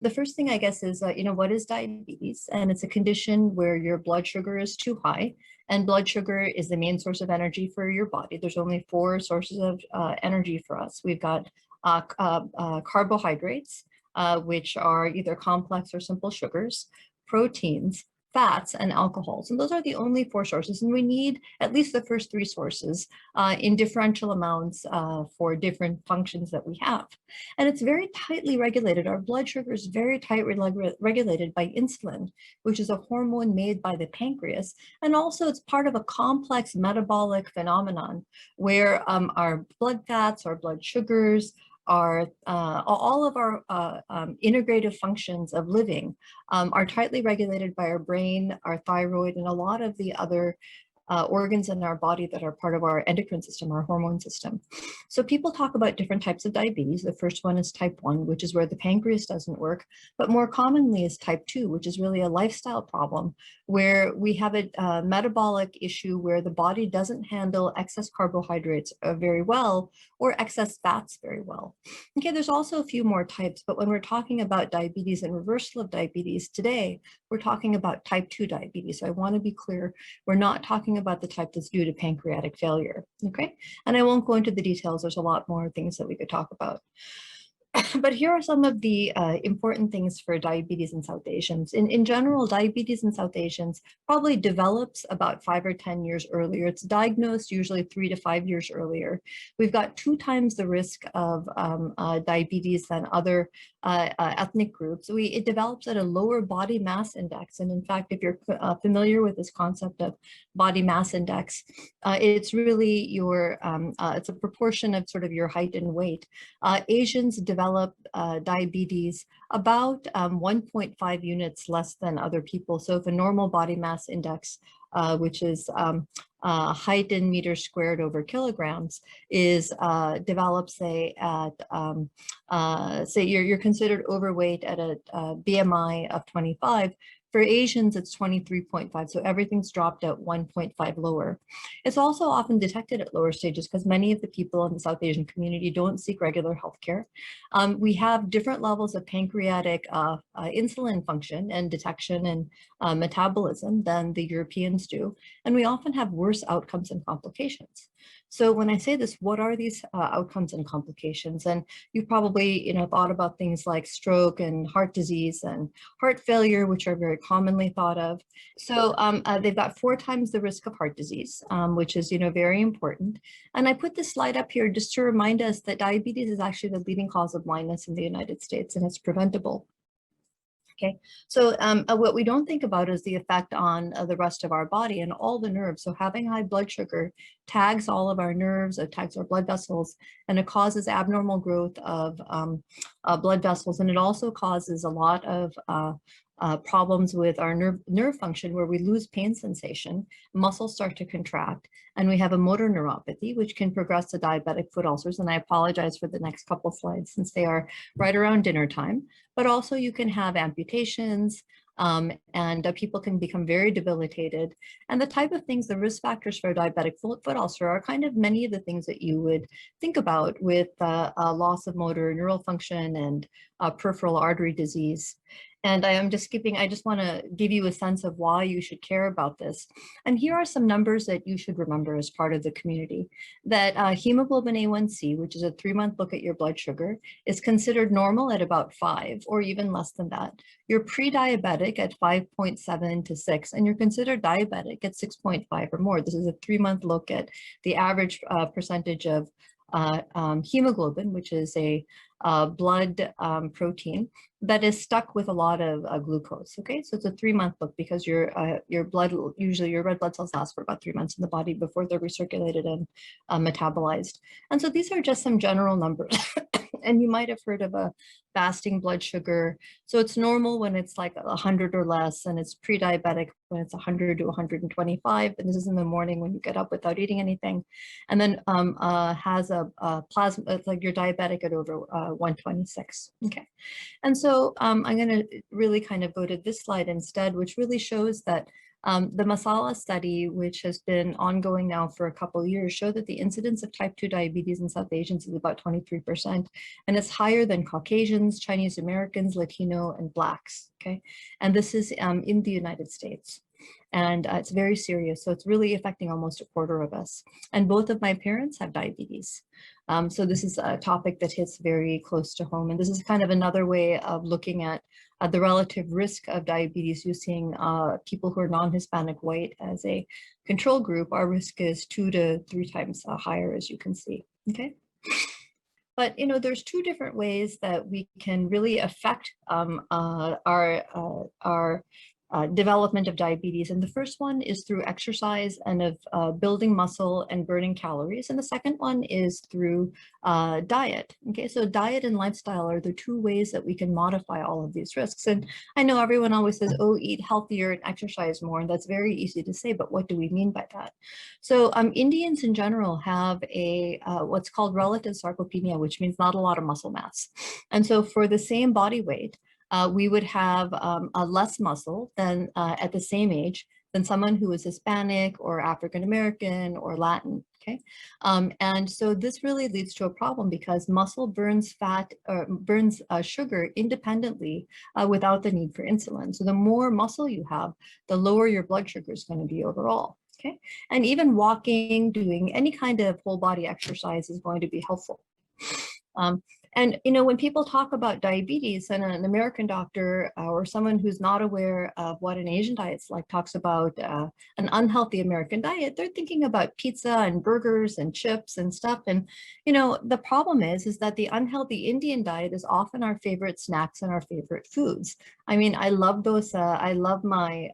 The first thing I guess is, what is diabetes? And it's a condition where your blood sugar is too high, and blood sugar is the main source of energy for your body. There's only four sources of energy for us. We've got carbohydrates, which are either complex or simple sugars, proteins, fats, and alcohols. And those are the only four sources. And we need at least the first three sources in differential amounts for different functions that we have. And it's very tightly regulated. Our blood sugar is very tightly regulated by insulin, which is a hormone made by the pancreas. And also it's part of a complex metabolic phenomenon where our blood fats, our blood sugars, all of our integrative functions of living are tightly regulated by our brain, our thyroid, and a lot of the other organs in our body that are part of our endocrine system, our hormone system. So people talk about different types of diabetes. The first one is type 1, which is where the pancreas doesn't work, but more commonly is type 2, which is really a lifestyle problem where we have a metabolic issue where the body doesn't handle excess carbohydrates very well or excess fats very well. Okay, there's also a few more types, but when we're talking about diabetes and reversal of diabetes today, we're talking about type 2 diabetes. So I want to be clear, we're not talking about the type that's due to pancreatic failure, okay? And I won't go into the details. There's a lot more things that we could talk about. But here are some of the important things for diabetes in South Asians. In general, diabetes in South Asians probably develops about 5 or 10 years earlier. It's diagnosed usually 3 to 5 years earlier. We've got 2 times the risk of diabetes than other ethnic groups. It develops at a lower body mass index. And in fact, if you're familiar with this concept of body mass index, it's really it's a proportion of sort of your height and weight. Asians develop diabetes about 1.5 units less than other people. So if a normal body mass index, which is height in meters squared over kilograms, develops say at say you're considered overweight at a BMI of 25. For Asians, it's 23.5, so everything's dropped at 1.5 lower. It's also often detected at lower stages because many of the people in the South Asian community don't seek regular healthcare. We have different levels of pancreatic insulin function and detection and metabolism than the Europeans do, and we often have worse outcomes and complications. So when I say this, what are these outcomes and complications? And you've probably thought about things like stroke and heart disease and heart failure, which are very commonly thought of. So they've got 4 times the risk of heart disease, which is very important. And I put this slide up here just to remind us that diabetes is actually the leading cause of blindness in the United States, and it's preventable. Okay, so what we don't think about is the effect on the rest of our body and all the nerves. So having high blood sugar tags all of our nerves, it tags our blood vessels, and it causes abnormal growth of blood vessels. And it also causes a lot of problems with our nerve function where we lose pain sensation, muscles start to contract, and we have a motor neuropathy, which can progress to diabetic foot ulcers. And I apologize for the next couple slides since they are right around dinner time. But also you can have amputations, and people can become very debilitated. And the type of things, the risk factors for diabetic foot ulcer are kind of many of the things that you would think about with loss of motor neural function and peripheral artery disease. And I am just skipping, I just want to give you a sense of why you should care about this. And here are some numbers that you should remember as part of the community. That hemoglobin A1C, which is a 3-month look at your blood sugar, is considered normal at about 5 or even less than that. You're pre-diabetic at 5.7 to 6, and you're considered diabetic at 6.5 or more. This is a 3-month look at the average percentage of hemoglobin, which is a blood protein that is stuck with a lot of glucose. Okay, so it's a 3-month look because your blood, usually your red blood cells last for about 3 months in the body before they're recirculated and metabolized. And so these are just some general numbers. And you might have heard of a fasting blood sugar. So it's normal when it's like 100 or less, and it's pre-diabetic when it's 100 to 125. And this is in the morning when you get up without eating anything. And then has a plasma, it's like you're diabetic at over 126. Okay. And so I'm going to really kind of go to this slide instead, which really shows that The masala study, which has been ongoing now for a couple of years, showed that the incidence of type 2 diabetes in South Asians is about 23%, and it's higher than Caucasians, Chinese Americans, Latino, and Blacks, okay? And this is in the United States. And it's very serious. So it's really affecting almost a quarter of us. And both of my parents have diabetes. So this is a topic that hits very close to home. And this is kind of another way of looking at the relative risk of diabetes using people who are non-Hispanic white as a control group. Our risk is 2 to 3 times higher, as you can see, okay? But, you know, there's 2 different ways that we can really affect our development of diabetes. And the first one is through exercise and of building muscle and burning calories. And the second one is through diet. Okay, so diet and lifestyle are the 2 ways that we can modify all of these risks. And I know everyone always says, oh, eat healthier and exercise more. And that's very easy to say, but what do we mean by that? So Indians in general have a what's called relative sarcopenia, which means not a lot of muscle mass. And so for the same body weight, we would have a less muscle than at the same age than someone who is Hispanic or African American or Latin. Okay, and so this really leads to a problem because muscle burns fat or burns sugar independently without the need for insulin. So the more muscle you have, the lower your blood sugar is going to be overall. Okay, and even walking, doing any kind of whole body exercise is going to be helpful. And, you know, when people talk about diabetes and an American doctor or someone who's not aware of what an Asian diet's like talks about an unhealthy American diet, they're thinking about pizza and burgers and chips and stuff. And, you know, the problem is that the unhealthy Indian diet is often our favorite snacks and our favorite foods. I mean, I love dosa. I love my,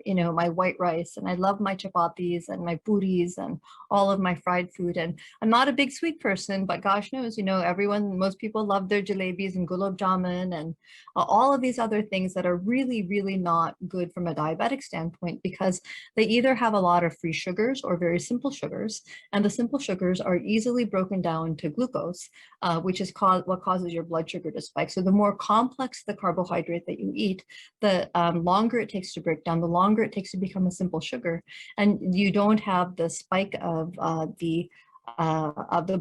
you know, my white rice, and I love my chapatis and my puris and all of my fried food. And I'm not a big sweet person, but gosh knows, you know, most people love their jalebis and gulab jamun and all of these other things that are really, really not good from a diabetic standpoint because they either have a lot of free sugars or very simple sugars. And the simple sugars are easily broken down to glucose, which is what causes your blood sugar to spike. So the more complex the carbohydrate that you eat, the longer it takes to break down, the longer it takes to become a simple sugar. And you don't have the spike of the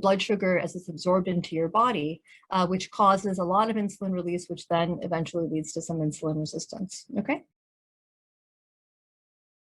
blood sugar as it's absorbed into your body, which causes a lot of insulin release, which then eventually leads to some insulin resistance, okay?